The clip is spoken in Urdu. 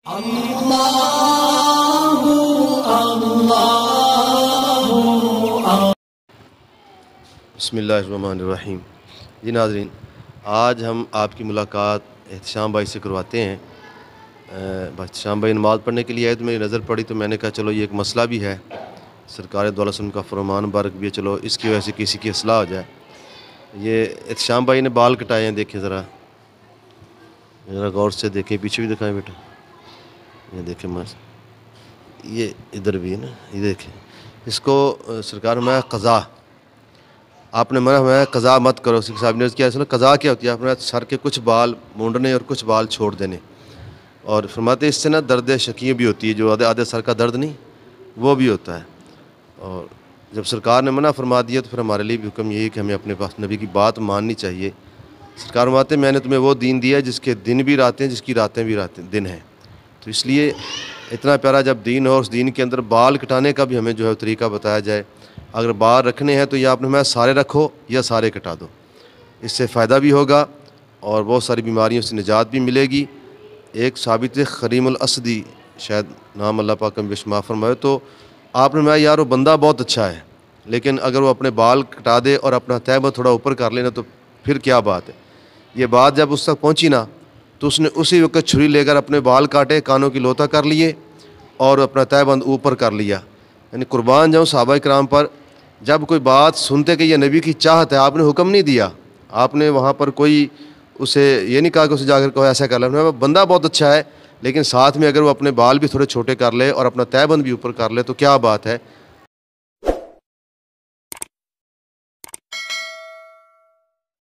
بسم اللہ الرحمن الرحیم۔ جی ناظرین، آج ہم آپ کی ملاقات احتشام بھائی سے کرواتے ہیں۔ احتشام بھائی نماز پڑھنے کے لیے آئے تو میری نظر پڑی تو میں نے کہا چلو یہ ایک مسئلہ بھی ہے، سرکار دو علیہ وسلم کا فرمان مبارک بھی ہے، چلو اس کی وجہ سے کسی کی اصلاح ہو جائے۔ یہ احتشام بھائی نے بال کٹائے ہیں، دیکھیں ذرا غور سے دیکھیں، پیچھے بھی دکھائیں بیٹا، یہ دیکھیں یہ ادھر بھی ہے نا، یہ دیکھیں اس کو سرکار میں قضا، آپ نے منع ہے قضا مت کرو۔ سکھ صاحب نے کیا قضا کیا ہوتی ہے؟ آپ نے سر کے کچھ بال مونڈنے اور کچھ بال چھوڑ دینے، اور فرماتے اس سے نا درد شکیہ بھی ہوتی ہے، جو آدھے سر کا درد نہیں وہ بھی ہوتا ہے۔ اور جب سرکار نے منع فرما دیا تو پھر ہمارے لیے بھی حکم یہی کہ ہمیں اپنے پاس نبی کی بات ماننی چاہیے۔ سرکار فرماتے میں نے تمہیں وہ دین دیا ہے جس کے دن بھی راتیں، جس کی راتیں بھی دن ہیں، تو اس لیے اتنا پیارا جب دین ہو، اس دین کے اندر بال کٹانے کا بھی ہمیں جو ہے طریقہ بتایا جائے۔ اگر بال رکھنے ہیں تو یا آپ نے میں سارے رکھو یا سارے کٹا دو، اس سے فائدہ بھی ہوگا اور بہت ساری بیماریوں سے نجات بھی ملے گی۔ ایک ثابت خریم الاسدی، شاید نام اللہ پاک میں بشما فرمائے، تو آپ نے میں یار وہ بندہ بہت اچھا ہے، لیکن اگر وہ اپنے بال کٹا دے اور اپنا تہبہ تھوڑا اوپر کر لینا تو پھر کیا بات ہے۔ یہ بات جب اس تک پہنچی نا تو اس نے اسی وقت چھری لے کر اپنے بال کاٹے، کانوں کی لوتا کر لیے اور اپنا تہبند اوپر کر لیا۔ یعنی قربان جاؤں صحابہ کرام پر، جب کوئی بات سنتے کہ یہ نبی کی چاہت ہے، آپ نے حکم نہیں دیا، آپ نے وہاں پر کوئی اسے یہ نہیں کہا کہ اسے جا کر کوئی ایسا کر لے، بندہ بہت اچھا ہے لیکن ساتھ میں اگر وہ اپنے بال بھی تھوڑے چھوٹے کر لے اور اپنا تہبند بھی اوپر کر لے تو کیا بات ہے۔